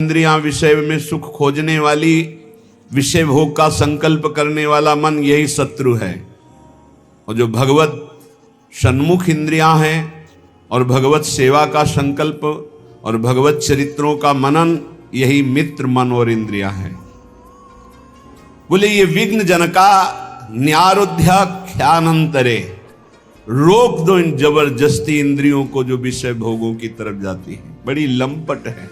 इंद्रियां विषय में सुख खोजने वाली, विषय भोग का संकल्प करने वाला मन, यही शत्रु है। और जो भगवत सन्मुख इंद्रियां हैं और भगवत सेवा का संकल्प और भगवत चरित्रों का मनन, यही मित्र मन और इंद्रियां हैं। बोले ये विघ्न जनका न्यारोध्या ख्यानंतरे, रोक दो इन जबरदस्ती इंद्रियों को जो विषय भोगों की तरफ जाती है। बड़ी लंपट है,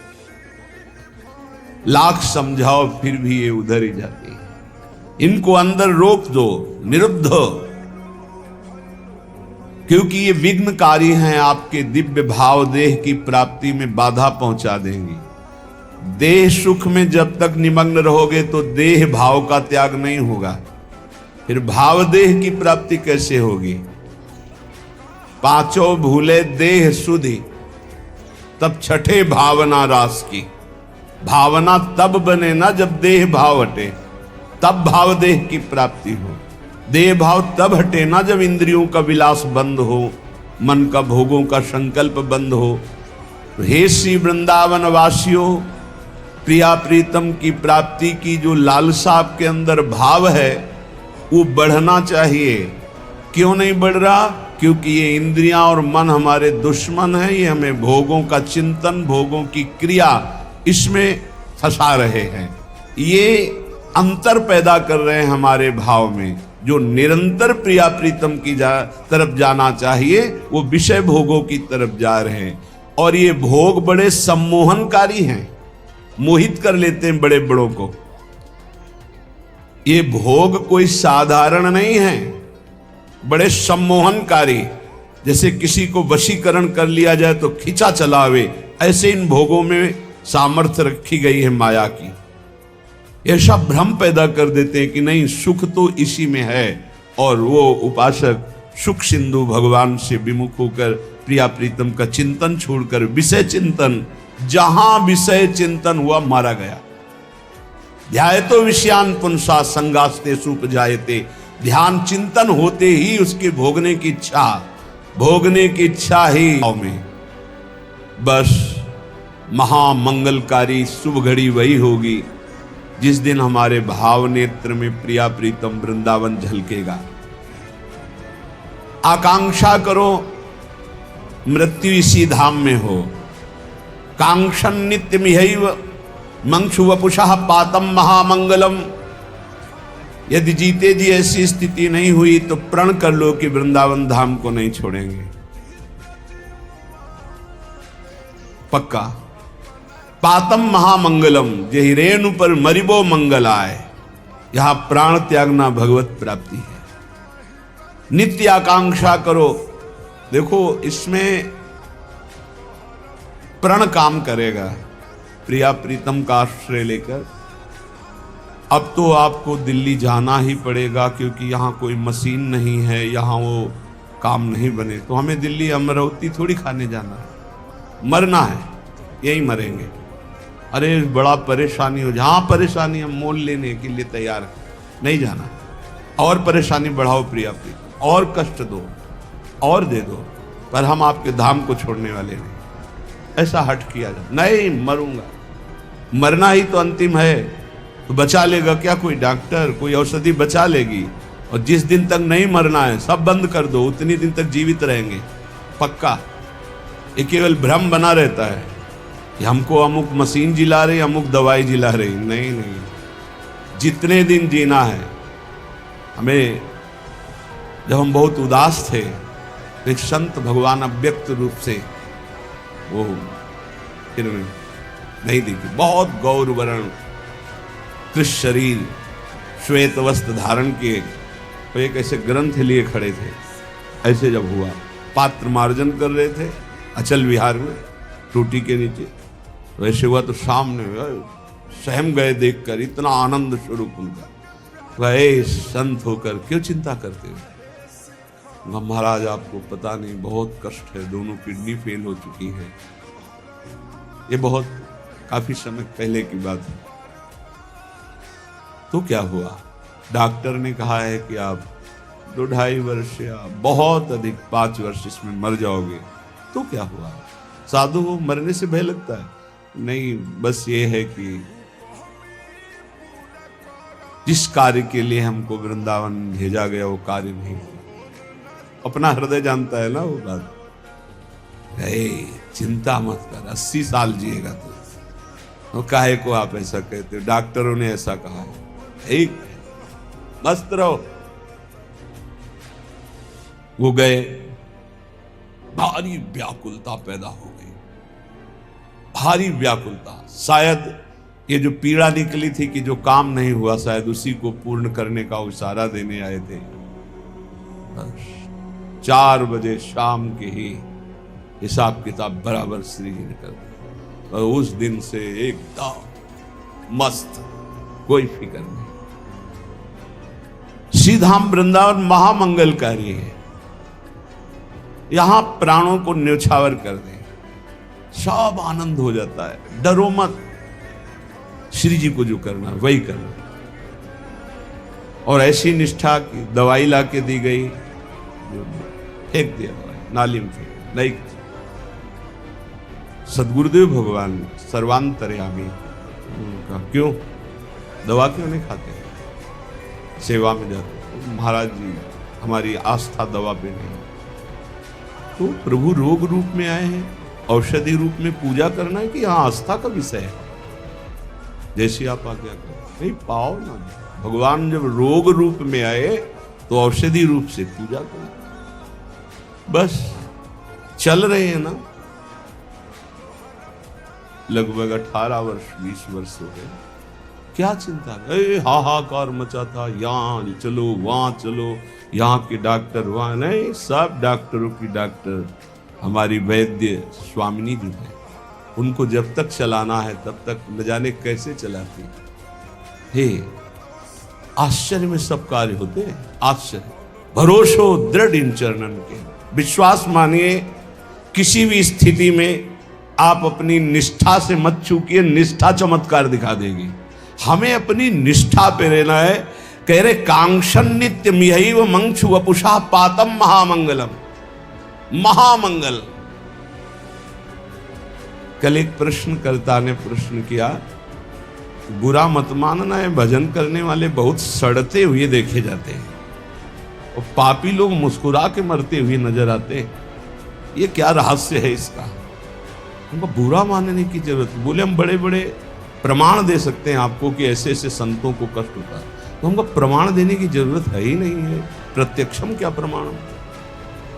लाख समझाओ फिर भी ये उधर ही जाती है। इनको अंदर रोक दो, निरुद्ध, क्योंकि ये विघ्नकारी हैं, आपके दिव्य भाव देह की प्राप्ति में बाधा पहुंचा देंगी। देह सुख में जब तक निमग्न रहोगे तो देह भाव का त्याग नहीं होगा, फिर भाव देह की प्राप्ति कैसे होगी। पांचों भूले देह सुधि, तब छठे भावना रास की। भावना तब बने ना जब देह भाव हटे, तब भाव देह की प्राप्ति हो। देह भाव तब हटे ना जब इंद्रियों का विलास बंद हो, मन का भोगों का संकल्प बंद हो। तो हे श्री वृंदावन वासियों, प्रिया प्रीतम की प्राप्ति की जो लालसा आपके अंदर भाव है वो बढ़ना चाहिए। क्यों नहीं बढ़ रहा? क्योंकि ये इंद्रियां और मन हमारे दुश्मन हैं। ये हमें भोगों का चिंतन, भोगों की क्रिया, इसमें फंसा रहे हैं। ये अंतर पैदा कर रहे हैं हमारे भाव में। जो निरंतर प्रिया प्रीतम की तरफ जाना चाहिए वो विषय भोगों की तरफ जा रहे हैं। और ये भोग बड़े सम्मोहनकारी हैं, मोहित कर लेते हैं बड़े बड़ों को। ये भोग कोई साधारण नहीं है, बड़े सम्मोहनकारी। जैसे किसी को वशीकरण कर लिया जाए तो खींचा चलावे, ऐसे इन भोगों में सामर्थ्य रखी गई है माया की। ऐसा भ्रम पैदा कर देते हैं कि नहीं, सुख तो इसी में है। और वो उपासक सुख सिंधु भगवान से विमुख होकर प्रिया प्रीतम का चिंतन छोड़कर विषय चिंतन, जहां विषय चिंतन हुआ मारा गया। ध्यायतो विषयान पुंसा संगास्ते सुपजायते, ध्यान चिंतन होते ही उसके भोगने की इच्छा ही में। बस महामंगलकारी शुभ घड़ी वही होगी जिस दिन हमारे भाव नेत्र में प्रिया प्रीतम वृंदावन झलकेगा। आकांक्षा करो मृत्यु इसी धाम में हो। कांक्षन नित्यमिहैव मंक्षु वपुषः पातम महामंगलम। यदि जीते जी ऐसी स्थिति नहीं हुई तो प्रण कर लो कि वृंदावन धाम को नहीं छोड़ेंगे, पक्का। पातम महामंगलम, यही रेणु पर मरिबो मंगल आए। यहां प्राण त्यागना भगवत प्राप्ति है। नित्य आकांक्षा करो। देखो इसमें प्रण काम करेगा, प्रिया प्रीतम का आश्रय लेकर। अब तो आपको दिल्ली जाना ही पड़ेगा, क्योंकि यहाँ कोई मशीन नहीं है, यहाँ वो काम नहीं बने। तो हमें दिल्ली अमरावती थोड़ी खाने जाना है, मरना है, यही मरेंगे। अरे बड़ा परेशानी हो, जहाँ परेशानी हम मोल लेने के लिए तैयार हैं, नहीं जाना। और परेशानी बढ़ाओ प्रिया प्रीतम, और कष्ट दो और दे दो, पर हम आपके धाम को छोड़ने वाले नहीं। ऐसा हट किया जाए, नहीं मरूंगा। मरना ही तो अंतिम है, तो बचा लेगा क्या कोई डॉक्टर, कोई औषधि बचा लेगी? और जिस दिन तक नहीं मरना है सब बंद कर दो, उतनी दिन तक जीवित रहेंगे, पक्का। ये केवल भ्रम बना रहता है कि हमको अमुक मशीन जिला रही, अमुक दवाई जिला रही। नहीं नहीं, जितने दिन जीना है। हमें जब हम बहुत उदास थे तो एक संत भगवान अव्यक्त रूप से वो फिर नहीं दिखी, बहुत गौर वर्ण, कृष्ण शरीर, श्वेत वस्त्र धारण किए, तो एक ऐसे ग्रंथ लिए खड़े थे। ऐसे जब हुआ, पात्र मार्जन कर रहे थे अचल विहार में टूटी के नीचे, तो ऐसे हुआ तो सामने सहम गए देखकर, इतना आनंद स्वरूप उनका। वह संत होकर क्यों चिंता करते हो? महाराज आपको पता नहीं, बहुत कष्ट है, दोनों किडनी फेल हो चुकी है। ये बहुत काफी समय पहले की बात है। तो क्या हुआ? डॉक्टर ने कहा है कि आप 2-2.5 वर्ष या बहुत अधिक 5 वर्ष इसमें मर जाओगे। तो क्या हुआ? साधु को मरने से भय लगता है? नहीं, बस ये है कि जिस कार्य के लिए हमको वृंदावन भेजा गया वो कार्य नहीं हुआ। अपना हृदय जानता है ना वो बात। चिंता मत कर, 80 साल जिएगा तो काहे को आप ऐसा कहते हो? डॉक्टरों ने ऐसा कहा है। एक मस्त रहो। वो गए, भारी व्याकुलता पैदा हो गई, भारी व्याकुलता। शायद ये जो पीड़ा निकली थी कि जो काम नहीं हुआ, शायद उसी को पूर्ण करने का इशारा देने आए थे। 4 बजे शाम के ही हिसाब किताब बराबर श्री जी ने कर दिया। और उस दिन से एकदम मस्त, कोई फिक्र नहीं। श्रीधाम वृंदावन महामंगलकारी है। यहां प्राणों को न्यौछावर कर दे, सब आनंद हो जाता है। डरो मत, श्री जी को जो करना वही करना। और ऐसी निष्ठा की दवाई ला के दी गई, फेंक दिया दवाई नाली में, फेंक नहीं। सदगुरुदेव भगवान सर्वांतर्यामी, क्यों दवा क्यों नहीं खाते? सेवा में जाते। महाराज जी हमारी आस्था दवा पे नहीं। तो प्रभु रोग रूप में आए हैं, औषधि रूप में पूजा करना है कि यहाँ आस्था का विषय है। जैसी आप आज्ञा करो, नहीं पाओ ना। भगवान जब रोग रूप में आए तो औषधि रूप से पूजा करो। बस चल रहे हैं ना, लगभग 18 वर्ष 20 वर्ष हो गए। क्या चिंता है? हाहाकार मचा था, यहाँ चलो वहां चलो, यहाँ के डॉक्टर वहां नहीं। सब डॉक्टरों की डॉक्टर हमारी वैद्य स्वामिनी जी है। उनको जब तक चलाना है तब तक न जाने कैसे चलाती हे। आश्चर्य में सब कार्य होते हैं। आश्चर्य, भरोसो दृढ़ इन चरणन के। विश्वास मानिए, किसी भी स्थिति में आप अपनी निष्ठा से मत चूकिए, निष्ठा चमत्कार दिखा देगी। हमें अपनी निष्ठा पे रहना है। कह रहे कांक्षन नित्य मिहैव मंक्षु वपुषा पातम महामंगलम। महामंगल। कल एक प्रश्नकर्ता ने प्रश्न किया, बुरा मत मानना है, भजन करने वाले बहुत सड़ते हुए देखे जाते हैं और पापी लोग मुस्कुरा के मरते हुए नजर आते हैं। ये क्या रहस्य है इसका? हमको बुरा मानने की जरूरत। बोले हम बड़े बड़े प्रमाण दे सकते हैं आपको कि ऐसे ऐसे संतों को कष्ट होता है, तो हमको प्रमाण देने की जरूरत है ही नहीं है। प्रत्यक्षम क्या प्रमाण?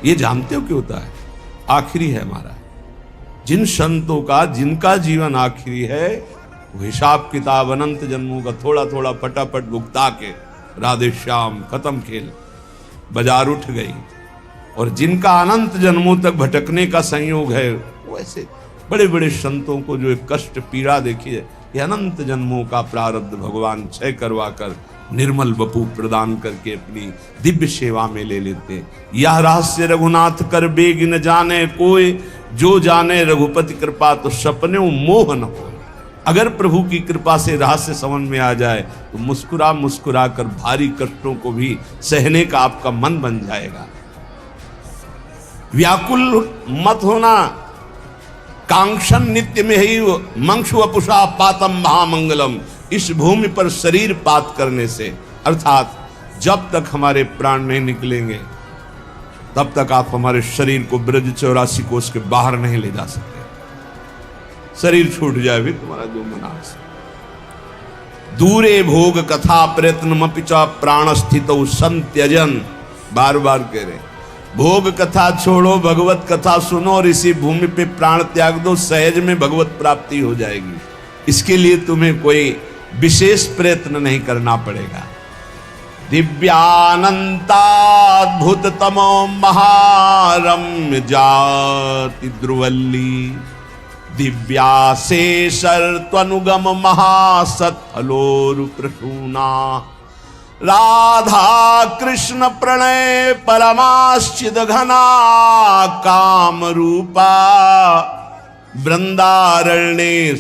ये जानते हो क्यों होता है? आखिरी है हमारा। जिन संतों का, जिनका जीवन आखिरी है, वो हिसाब किताब अनंत जन्मों का थोड़ा थोड़ा फटाफट भुगता के राधे श्याम खत्म खेल, बाजार उठ गई। और जिनका अनंत जन्मों तक भटकने का संयोग है, वो ऐसे बड़े बड़े संतों को जो एक कष्ट पीड़ा देखी है, ये अनंत जन्मों का प्रारब्ध भगवान क्षय करवा कर निर्मल वपु प्रदान करके अपनी दिव्य सेवा में ले लेते। यह रहस्य रघुनाथ कर बेग न जाने कोई, जो जाने रघुपति कृपा तो सपने मोह न हो। अगर प्रभु की कृपा से रहस्य समझ में आ जाए तो मुस्कुरा मुस्कुरा कर भारी कष्टों को भी सहने का आपका मन बन जाएगा। व्याकुल मत होना। कांक्षन नित्य में ही मंक्षु वपुषा पातम महामंगलम। इस भूमि पर शरीर पात करने से, अर्थात जब तक हमारे प्राण नहीं निकलेंगे तब तक आप हमारे शरीर को ब्रज 84 कोष के बाहर नहीं ले जा सकते। शरीर छूट जाए भी तुम्हारा जो मना से। दूरे भोग कथा प्रयत्न मपिचा प्राण स्थित संत्यजन। बार बार कह रहे, भोग कथा छोड़ो, भगवत कथा सुनो और इसी भूमि पे प्राण त्याग दो, सहज में भगवत प्राप्ति हो जाएगी। इसके लिए तुम्हें कोई विशेष प्रयत्न नहीं करना पड़ेगा। दिव्यानंताद्भुत तमो महारम्य जाति द्रुवल्ली, दिव्याशेषर त्वनुगम महासत्फलोरु प्रसूना। राधा कृष्ण प्रणय परमाश्चिद घना काम रूपा, वृंदारण्ये